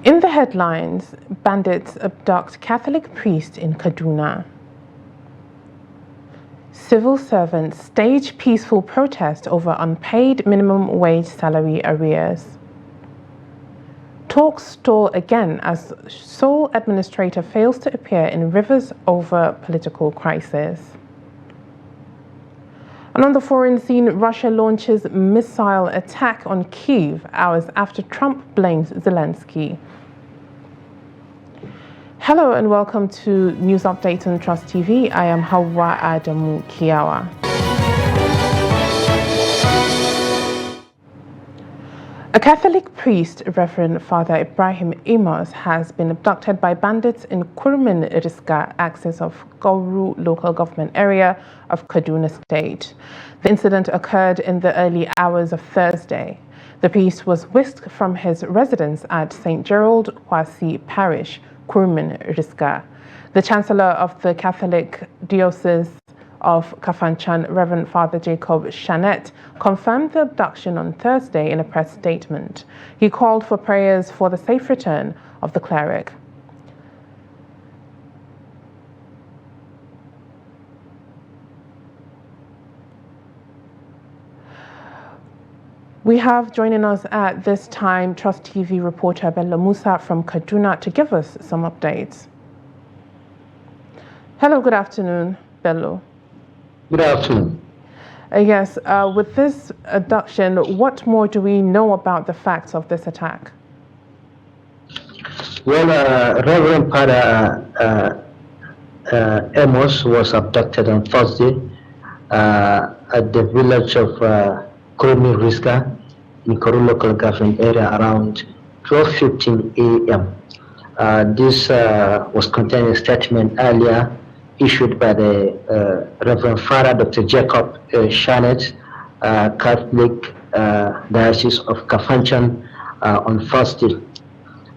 In the headlines, bandits abduct Catholic priest in Kaduna. Civil servants stage peaceful protest over unpaid minimum wage salary arrears. Talks stall again as sole administrator fails to appear in Rivers over political crisis. And on the foreign scene, Russia launches missile attack on Kyiv hours after Trump blames Zelensky. Hello and welcome to News Update on Trust TV. I am Hawa Adamu Kiawa. A Catholic priest, Reverend Father Ibrahim Ibas, has been abducted by bandits in Kurmin Riska axis of Gauru local government area of Kaduna State. The incident occurred in the early hours of Thursday. The priest was whisked from his residence at St. Gerald Kwasi Parish, Kurmin Riska. The Chancellor of the Catholic Diocese of Kafanchan, Reverend Father Jacob Shanet, confirmed the abduction on Thursday in a press statement. He called for prayers for the safe return of the cleric. We have joining us at this time Trust TV reporter Belam Musa from Kaduna to give us some updates. Hello, good afternoon, Bello. Good afternoon. Yes, with this abduction, what more do we know about the facts of this attack? Well, Reverend Father Amos was abducted on Thursday at the village of Kurmi Riska in Koru local government area around 12:15 a.m. This was contained in a statement earlier issued by the Reverend Father Dr. Jacob Shanet, Catholic Diocese of Kafanchan on Thursday.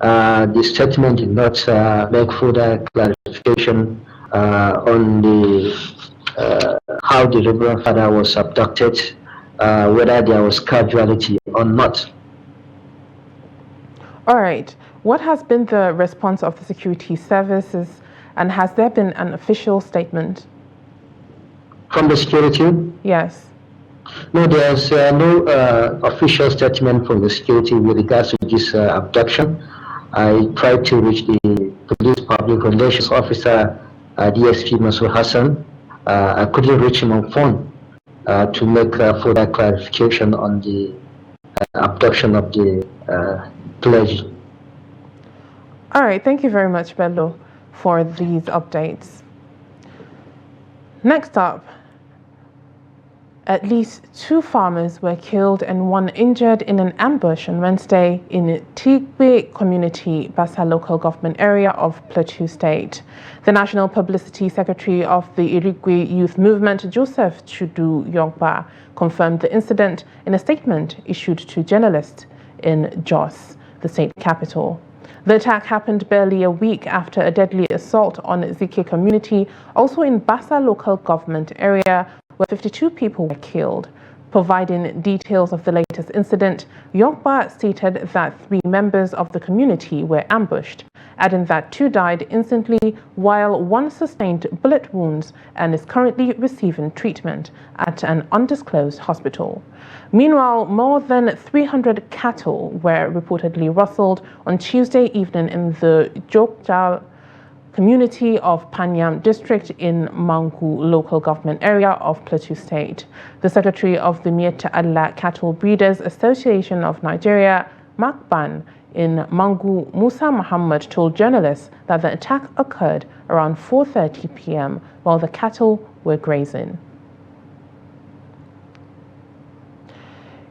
The statement did not make further clarification on how the Reverend Father was abducted, whether there was casualty or not. All right. What has been the response of the security services, and has there been an official statement? From the security? Yes. No, there's no official statement from the security with regards to this abduction. I tried to reach the police public relations officer, DSP Masur Hassan. I couldn't reach him on phone to make further clarification on the abduction of the clergy. All right, thank you very much, Bello, for these updates. Next up, at least 2 farmers were killed and 1 injured in an ambush on Wednesday in Tigbe Community, Basa local government area of Plateau State. The National Publicity Secretary of the Irigwe Youth Movement, Joseph Chudu Yogba, confirmed the incident in a statement issued to journalists in Jos, the state capital. The attack happened barely a week after a deadly assault on Zike Community, also in Basa local government area, where 52 people were killed. Providing details of the latest incident, Yogba stated that 3 members of the community were ambushed, adding that 2 died instantly while 1 sustained bullet wounds and is currently receiving treatment at an undisclosed hospital. Meanwhile, more than 300 cattle were reportedly rustled on Tuesday evening in the Jokjal community of Panyam district in Mangu local government area of Plateau State. The secretary of the Mieta Allah Cattle Breeders Association of Nigeria, Makban, in Mangu, Musa Muhammad, told journalists that the attack occurred around 4:30 p.m. while the cattle were grazing.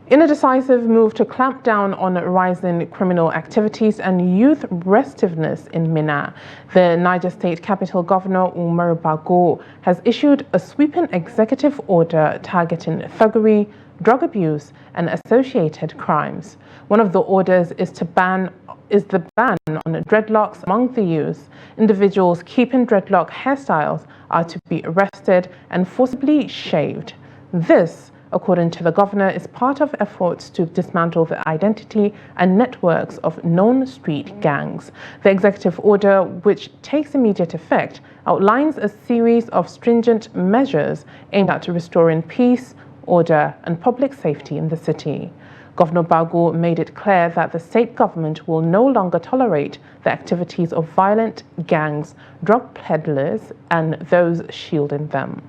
In a decisive move to clamp down on rising criminal activities and youth restiveness in Minna, the Niger State Capital Governor Umar Bago has issued a sweeping executive order targeting thuggery, drug abuse, and associated crimes. One of the orders is the ban on dreadlocks among the youth. Individuals keeping dreadlock hairstyles are to be arrested and forcibly shaved. This, according to the governor, is part of efforts to dismantle the identity and networks of known street gangs. The executive order, which takes immediate effect, outlines a series of stringent measures aimed at restoring peace, order, and public safety in the city. Governor Bago made it clear that the state government will no longer tolerate the activities of violent gangs, drug peddlers, and those shielding them.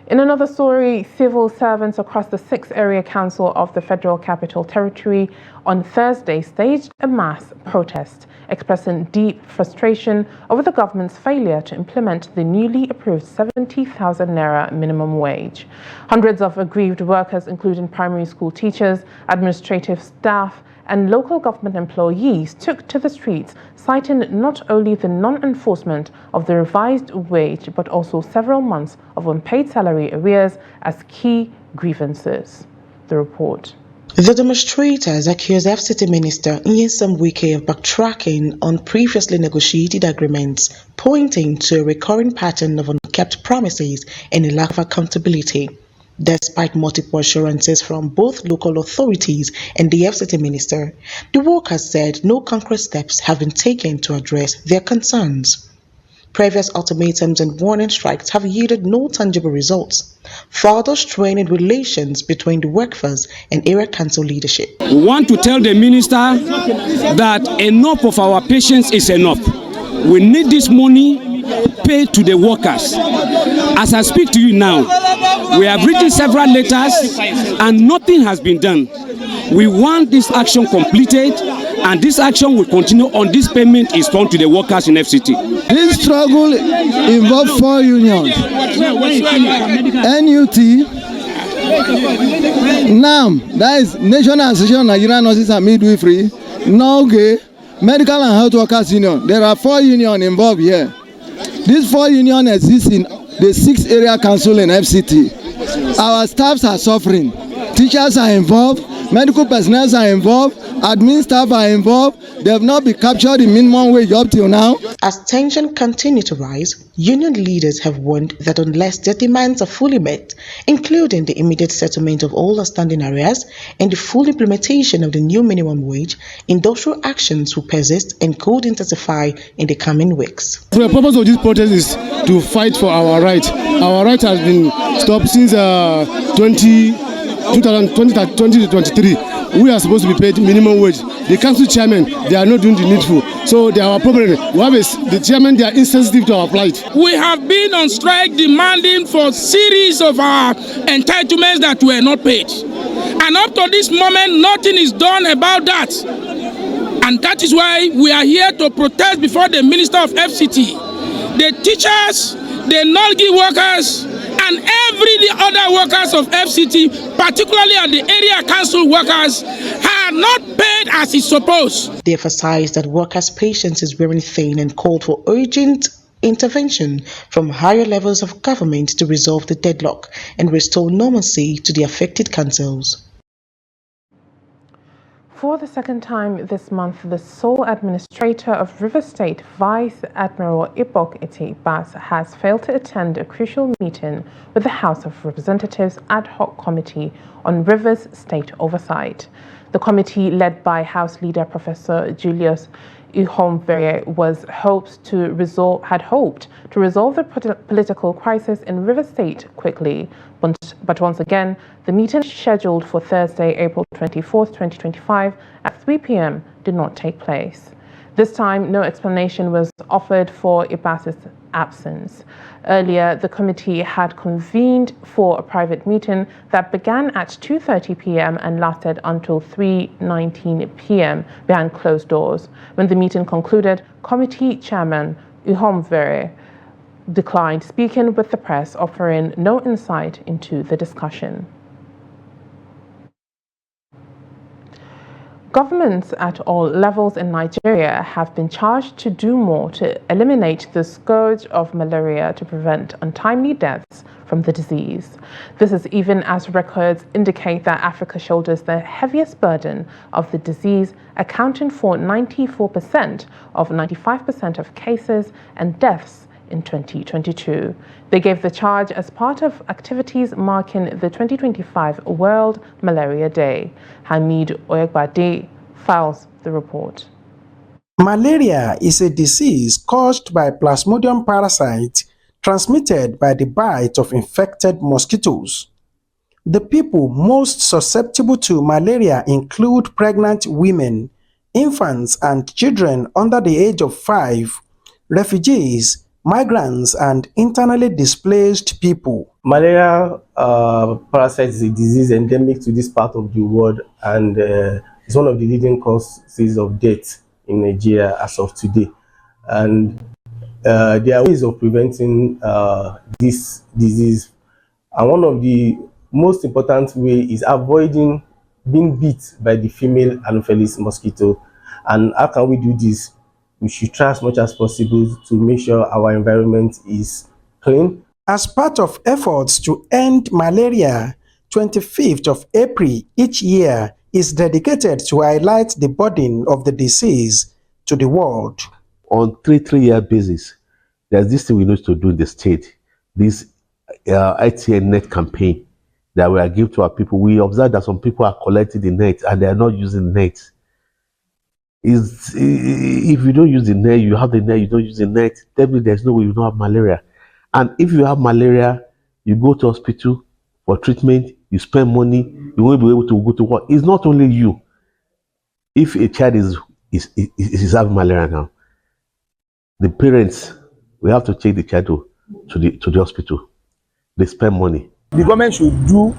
In another story, civil servants across the 6th Area Council of the Federal Capital Territory on Thursday staged a mass protest, expressing deep frustration over the government's failure to implement the newly approved 70,000 naira minimum wage. Hundreds of aggrieved workers, including primary school teachers, administrative staff, and local government employees, took to the streets, citing not only the non-enforcement of the revised wage, but also several months of unpaid salary arrears as key grievances. The report. The demonstrators accused FCT Minister Nyesom Wike of backtracking on previously negotiated agreements, pointing to a recurring pattern of unkept promises and a lack of accountability. Despite multiple assurances from both local authorities and the FCT minister, the workers said no concrete steps have been taken to address their concerns. Previous ultimatums and warning strikes have yielded no tangible results, further straining relations between the workforce and area council leadership. We want to tell the minister that enough of our patience is enough. We need this money paid to the workers. As I speak to you now, we have written several letters and nothing has been done. We want this action completed, and this action will continue on this payment is done to the workers in FCT. This struggle involves 4 unions: NUT, NAM, that is National Association of Nigerian Nurses and Midwifery, NOGE, Medical and Health Workers Union. There are 4 unions involved here. These 4 unions exist in the 6th Area Council in FCT. Our staffs are suffering. Teachers are involved, medical personnel are involved, admin staff are involved. They have not been captured in minimum wage up till now. As tension continues to rise, union leaders have warned that unless their demands are fully met, including the immediate settlement of all outstanding arrears and the full implementation of the new minimum wage, industrial actions will persist and could intensify in the coming weeks. The purpose of this protest is to fight for our right. Our right has been stopped since 2023. We are supposed to be paid minimum wage. The council chairman, they are not doing the needful. So they are our problem. We have the chairman, they are insensitive to our plight. We have been on strike demanding for series of our entitlements that were not paid. And up to this moment, nothing is done about that. And that is why we are here to protest before the Minister of FCT. The teachers, the non-gig workers, and the other workers of FCT, particularly at the area council workers, are not paid as is supposed. They emphasized that workers' patience is wearing thin and called for urgent intervention from higher levels of government to resolve the deadlock and restore normalcy to the affected councils. For the second time this month, the sole administrator of River State, Vice Admiral Ibas, has failed to attend a crucial meeting with the House of Representatives Ad Hoc Committee on Rivers State Oversight. The committee, led by House Leader Professor Julius Ihomvere, had hoped to resolve the political crisis in River State quickly, but once again, the meeting scheduled for Thursday, April 24th, 2025 at 3 p.m. did not take place. This time, no explanation was offered for Ibas's absence. Earlier, the committee had convened for a private meeting that began at 2:30 p.m. and lasted until 3:19 p.m. behind closed doors. When the meeting concluded, committee chairman Ihomvere declined speaking with the press, offering no insight into the discussion. Governments at all levels in Nigeria have been charged to do more to eliminate the scourge of malaria to prevent untimely deaths from the disease. This is even as records indicate that Africa shoulders the heaviest burden of the disease, accounting for 94% of 95% of cases and deaths in 2022. They gave the charge as part of activities marking the 2025 World Malaria Day. Hamid Oyegbade files the report. Malaria is a disease caused by Plasmodium parasite transmitted by the bite of infected mosquitoes. The people most susceptible to malaria include pregnant women, infants and children under the age of 5, refugees, migrants and internally displaced people. Malaria parasite is a disease endemic to this part of the world, and it's one of the leading causes of death in Nigeria as of today. And there are ways of preventing this disease, and one of the most important way is avoiding being bit by the female Anopheles mosquito. And how can we do this? We should try as much as possible to make sure our environment is clean. As part of efforts to end malaria, 25th of April each year is dedicated to highlight the burden of the disease to the world. On three-year basis, there's this thing we need to do in the state, this ITN net campaign that we are giving to our people. We observe that some people are collecting the net and they are not using the net. If you don't use the net, you have the net, you don't use the net, definitely there's no way you don't have malaria. And if you have malaria, you go to hospital for treatment, you spend money, you won't be able to go to work. It's not only you. If a child is having malaria now, the parents, we have to take the child to the hospital. They spend money. The government should do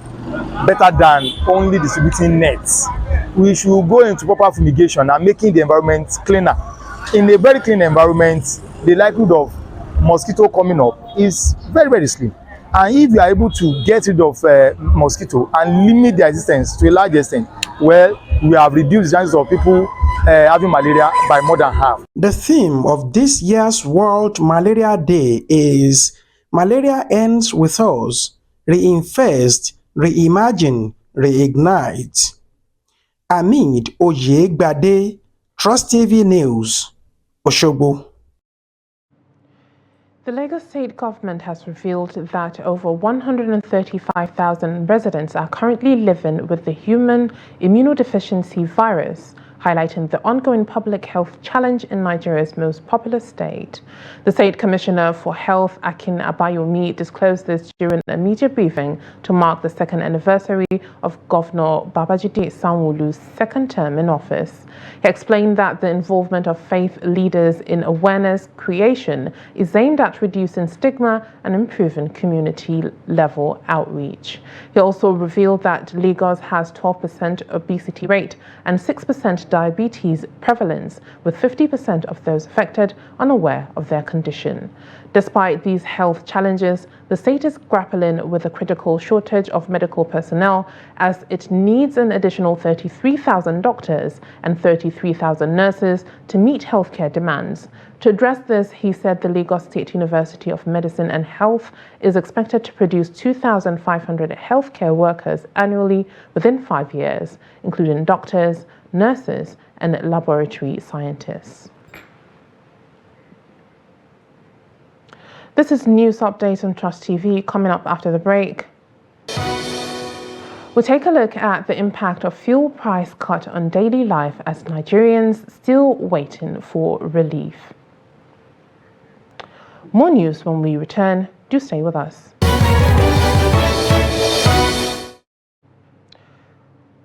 better than only distributing nets. We should go into proper fumigation and making the environment cleaner. In a very clean environment, the likelihood of mosquito coming up is very, very slim. And if you are able to get rid of mosquito and limit their existence to a large extent, well, we have reduced the chances of people having malaria by more than half. The theme of this year's World Malaria Day is Malaria Ends With Us, Reinvest, Reimagine, Reignite. Hamid Oyegbade, Trust TV News, Osogbo. The Lagos State government has revealed that over 135,000 residents are currently living with the human immunodeficiency virus, highlighting the ongoing public health challenge in Nigeria's most populous state. The State Commissioner for Health, Akin Abayomi, disclosed this during a media briefing to mark the second anniversary of Governor Babajide Sanwo-Olu's second term in office. He explained that the involvement of faith leaders in awareness creation is aimed at reducing stigma and improving community-level outreach. He also revealed that Lagos has 12% obesity rate and 6% diabetes prevalence, with 50% of those affected unaware of their condition. Despite these health challenges, the state is grappling with a critical shortage of medical personnel as it needs an additional 33,000 doctors and 33,000 nurses to meet healthcare demands. To address this, he said the Lagos State University of Medicine and Health is expected to produce 2,500 healthcare workers annually within 5 years, including doctors, nurses, and laboratory scientists. This is News Update on Trust TV. Coming up after the break, we'll take a look at the impact of fuel price cut on daily life as Nigerians still waiting for relief. More news when we return. Do stay with us.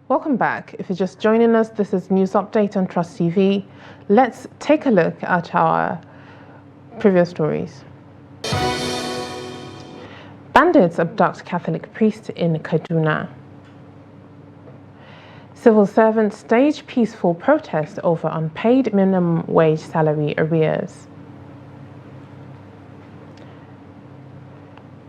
Welcome back. If you're just joining us, this is News Update on Trust TV. Let's take a look at our previous stories. Bandits abduct Catholic priest in Kaduna. Civil servants stage peaceful protest over unpaid minimum wage salary arrears.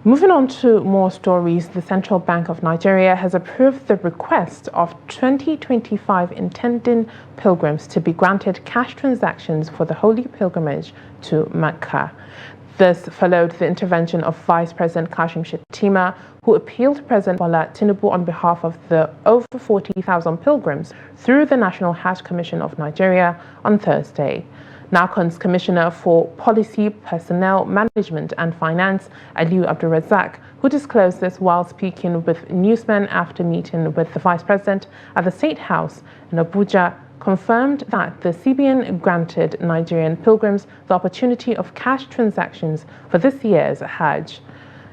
Moving on to more stories, the Central Bank of Nigeria has approved the request of 2025 intending pilgrims to be granted cash transactions for the holy pilgrimage to Mecca. This followed the intervention of Vice President Kashim Shettima, who appealed to President Bola Tinubu on behalf of the over 40,000 pilgrims through the National Hajj Commission of Nigeria on Thursday. NACON's Commissioner for Policy, Personnel Management and Finance, Aliyu Abdulrazak, who disclosed this while speaking with newsmen after meeting with the Vice President at the State House in Abuja, confirmed that the CBN granted Nigerian pilgrims the opportunity of cash transactions for this year's Hajj.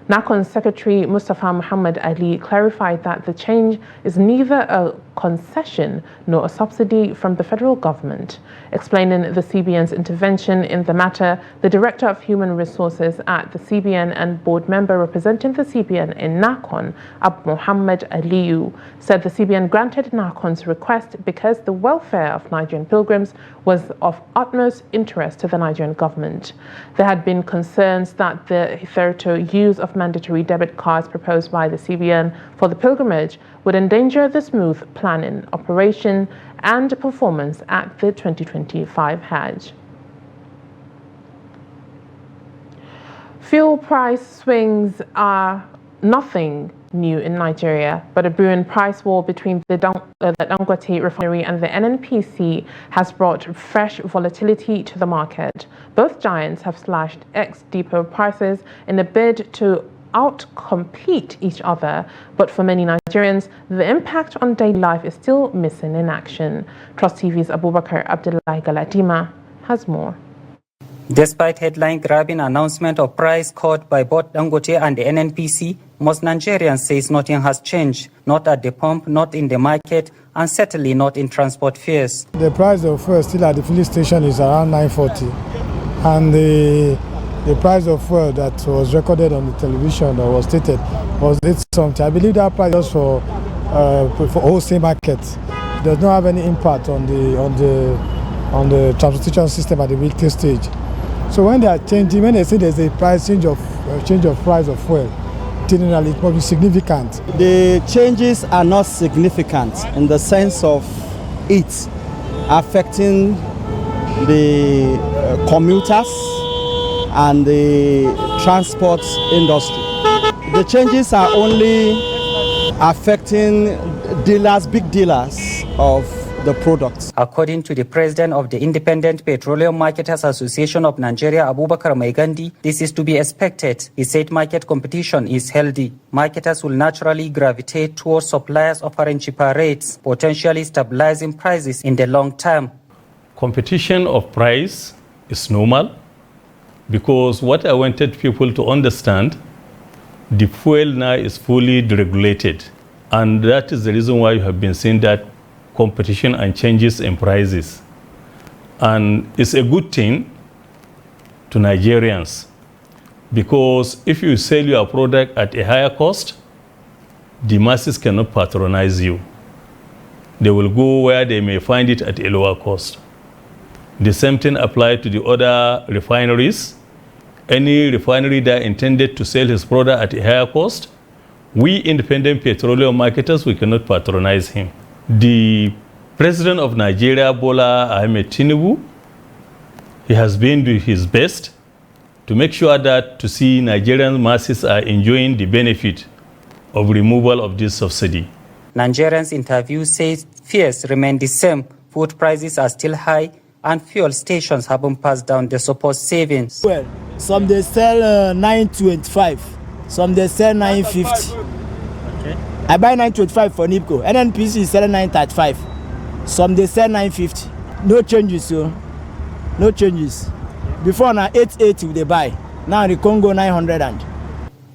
NACON's Secretary Mustafa Muhammad Ali clarified that the change is neither a concession nor a subsidy from the federal government. Explaining the CBN's intervention in the matter, the Director of Human Resources at the CBN and board member representing the CBN in NACON, Abu Muhammad Aliyu, said the CBN granted NACON's request because the welfare of Nigerian pilgrims was of utmost interest to the Nigerian government. There had been concerns that the hitherto use of mandatory debit cards proposed by the CBN for the pilgrimage would endanger the smooth planning, operation and performance at the 2025 Hajj. Fuel price swings are nothing new in Nigeria, but a brewing price war between the Dangote refinery and the NNPC has brought fresh volatility to the market. Both giants have slashed ex-depot prices in a bid to outcompete each other, but for many Nigerians, the impact on daily life is still missing in action. Trust TV's Abubakar Abdullahi Galadima has more. Despite headline-grabbing announcement of price cut by both Dangote and the NNPC, most Nigerians say nothing has changed, not at the pump, not in the market, and certainly not in transport fares. The price of fuel still at the filling station is around 940, and the price of fuel that was recorded on the television or was stated was 8 something. I believe that price is for wholesale market. It does not have any impact on the transportation system at the retail stage. So when they are changing, when they say there's a price change of price of fuel, generally it must be significant. The changes are not significant in the sense of it affecting the commuters and the transport industry. The changes are only affecting dealers, big dealers of the products. According to the president of the Independent Petroleum Marketers Association of Nigeria, Abubakar Maigandi, this is to be expected. He said market competition is healthy. Marketers will naturally gravitate towards suppliers offering cheaper rates, potentially stabilizing prices in the long term. Competition of price is normal, because what I wanted people to understand, the fuel now is fully deregulated. And that is the reason why you have been seeing that competition and changes in prices. And it's a good thing to Nigerians, because if you sell your product at a higher cost, the masses cannot patronize you. They will go where they may find it at a lower cost. The same thing applies to the other refineries. Any refinery that intended to sell his product at a higher cost, we independent petroleum marketers, we cannot patronize him. The president of Nigeria, Bola Tinubu, he has been doing his best to make sure that to see Nigerian masses are enjoying the benefit of removal of this subsidy. Nigerians interviewed say fears remain the same. Food prices are still high and fuel stations haven't passed down the support savings. Well, some they sell 925, some they sell 950. Okay. I buy 925 for NIPCO. NNPC is selling 935. Some they sell 950. No changes, so no changes. Before now 880 they buy. Now the Congo 900 and.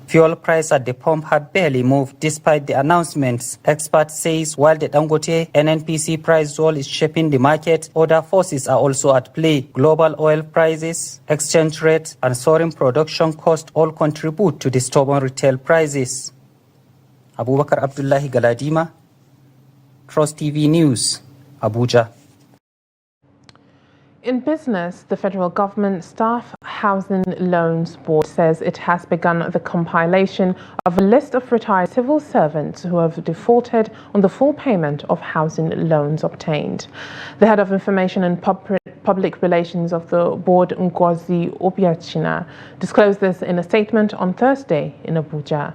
Fuel price at the pump had barely moved despite the announcements. Experts says while the Dangote NNPC price roll is shaping the market, other forces are also at play. Global oil prices, exchange rates, and soaring production costs all contribute to the stubborn retail prices. Abubakar Abdullahi Galadima, Trust TV News, Abuja. In business, the federal government Staff Housing Loans Board says it has begun the compilation of a list of retired civil servants who have defaulted on the full payment of housing loans obtained. The head of information and public relations of the board, Ngozi Obiachina, disclosed this in a statement on Thursday in Abuja.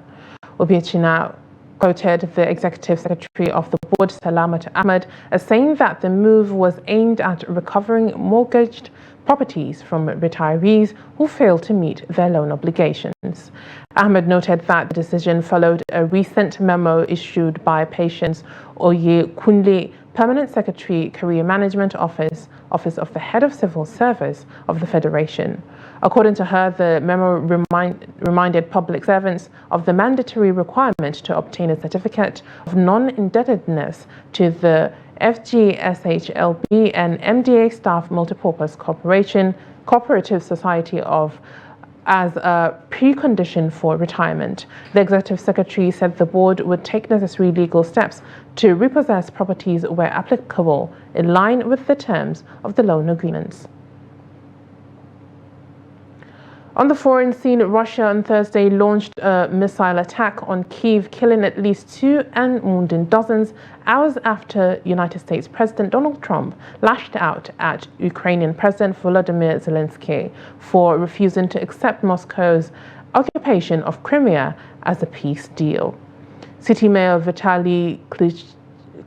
Obiachina quoted the executive secretary of the board, Salamat Ahmed, as saying that the move was aimed at recovering mortgaged properties from retirees who failed to meet their loan obligations. Ahmed noted that the decision followed a recent memo issued by Patience Oye Kunle, Permanent Secretary, Career Management Office of the Head of Civil Service of the Federation. According to her, the memo reminded public servants of the mandatory requirement to obtain a certificate of non-indebtedness to the FGSHLB and MDA Staff Multipurpose Cooperative Society as a precondition for retirement. The Executive Secretary said the board would take necessary legal steps to repossess properties where applicable, in line with the terms of the loan agreements. On the foreign scene, Russia on Thursday launched a missile attack on Kyiv, killing at least 2 and wounding dozens, hours after United States President Donald Trump lashed out at Ukrainian President Volodymyr Zelensky for refusing to accept Moscow's occupation of Crimea as a peace deal. City Mayor Vitaly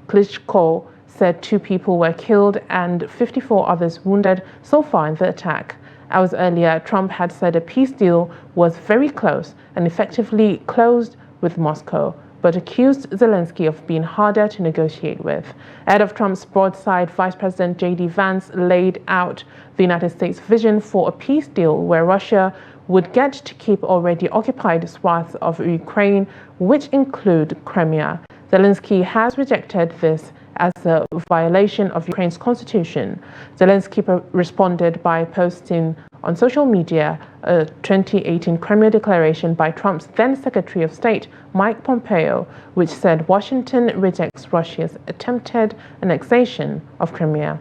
Klitschko said 2 people were killed and 54 others wounded so far in the attack. Hours earlier, Trump had said a peace deal was very close and effectively closed with Moscow, but accused Zelensky of being harder to negotiate with. Ahead of Trump's broadside, Vice President J.D. Vance laid out the United States' vision for a peace deal where Russia would get to keep already occupied swaths of Ukraine, which include Crimea. Zelensky has rejected this as a violation of Ukraine's constitution. Zelensky responded by posting on social media a 2018 Crimea declaration by Trump's then Secretary of State, Mike Pompeo, which said Washington rejects Russia's attempted annexation of Crimea.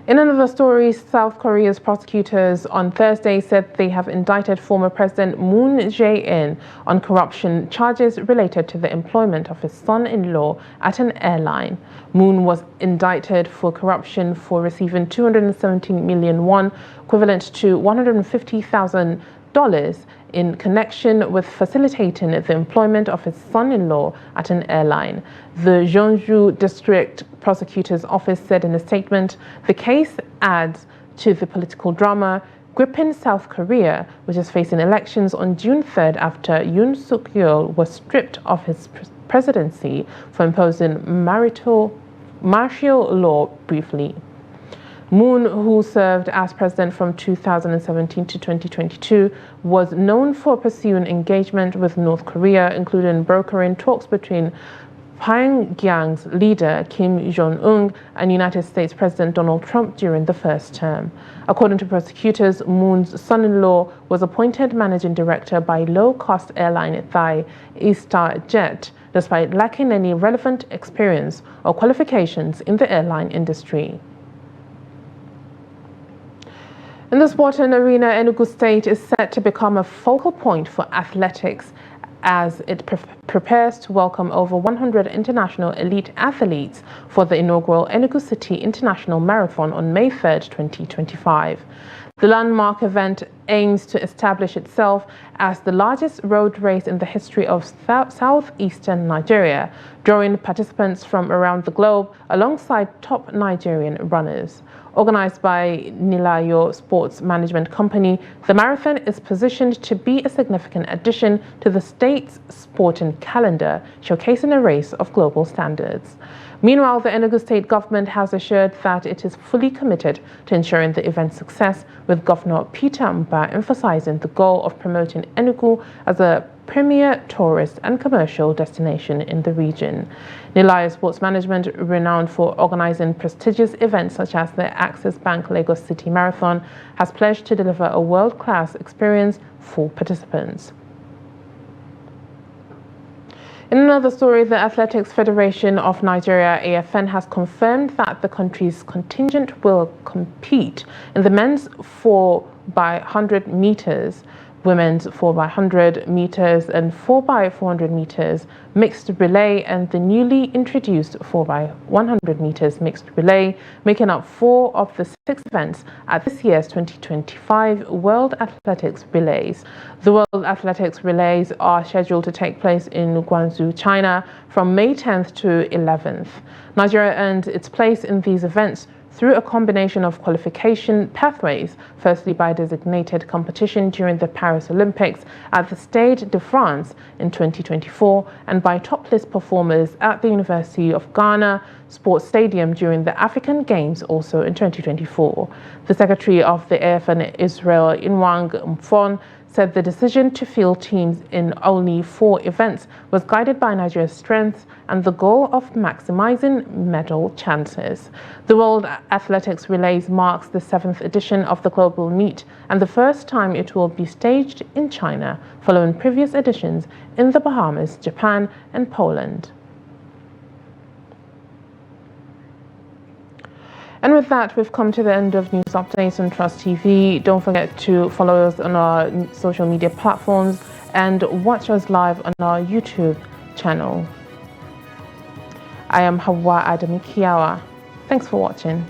In another story, South Korea's prosecutors on Thursday said they have indicted former President Moon Jae-in on corruption charges related to the employment of his son-in-law at an airline. Moon was indicted for corruption for receiving 217 million won, equivalent to $150,000, in connection with facilitating the employment of his son-in-law at an airline. The Jeonju District Prosecutor's Office said in a statement, the case adds to the political drama gripping South Korea, which is facing elections on June 3rd after Yoon Suk-yeol was stripped of his presidency for imposing martial law briefly. Moon, who served as president from 2017 to 2022, was known for pursuing engagement with North Korea, including brokering talks between Pyongyang's leader Kim Jong-un and United States President Donald Trump during the first term. According to prosecutors, Moon's son-in-law was appointed managing director by low-cost airline Thai Eastar Jet, despite lacking any relevant experience or qualifications in the airline industry. In the sporting arena, Enugu State is set to become a focal point for athletics as it prepares to welcome over 100 international elite athletes for the inaugural Enugu City International Marathon on May 3rd, 2025. The landmark event aims to establish itself as the largest road race in the history of southeastern Nigeria, drawing participants from around the globe alongside top Nigerian runners. Organized by Nilayo Sports Management Company, the marathon is positioned to be a significant addition to the state's sporting calendar, showcasing a race of global standards. Meanwhile, the Enugu State government has assured that it is fully committed to ensuring the event's success, with Governor Peter Mba emphasizing the goal of promoting Enugu as a premier tourist and commercial destination in the region. Nilayo Sports Management, renowned for organizing prestigious events such as the Axis Bank Lagos City Marathon, has pledged to deliver a world-class experience for participants. In another story, the Athletics Federation of Nigeria, AFN, has confirmed that the country's contingent will compete in the men's 4x100 meters women's 4x100 meters and 4x400 meters mixed relay, and the newly introduced 4x100 meters mixed relay, making up 4 of the 6 events at this year's 2025 World Athletics Relays. The World Athletics Relays are scheduled to take place in Guangzhou, China from May 10th to 11th. Nigeria earned its place in these events through a combination of qualification pathways, firstly by designated competition during the Paris Olympics at the Stade de France in 2024, and by top list performers at the University of Ghana Sports Stadium during the African Games also in 2024. The Secretary of the AFN Israel, Inwang Mfon, said the decision to field teams in only 4 events was guided by Nigeria's strengths and the goal of maximizing medal chances. The World Athletics Relays marks the 7th edition of the global meet and the first time it will be staged in China, following previous editions in the Bahamas, Japan, and Poland. And with that, we've come to the end of News Updates on Trust TV. Don't forget to follow us on our social media platforms and watch us live on our YouTube channel. I am Hawa Adamikiawa. Thanks for watching.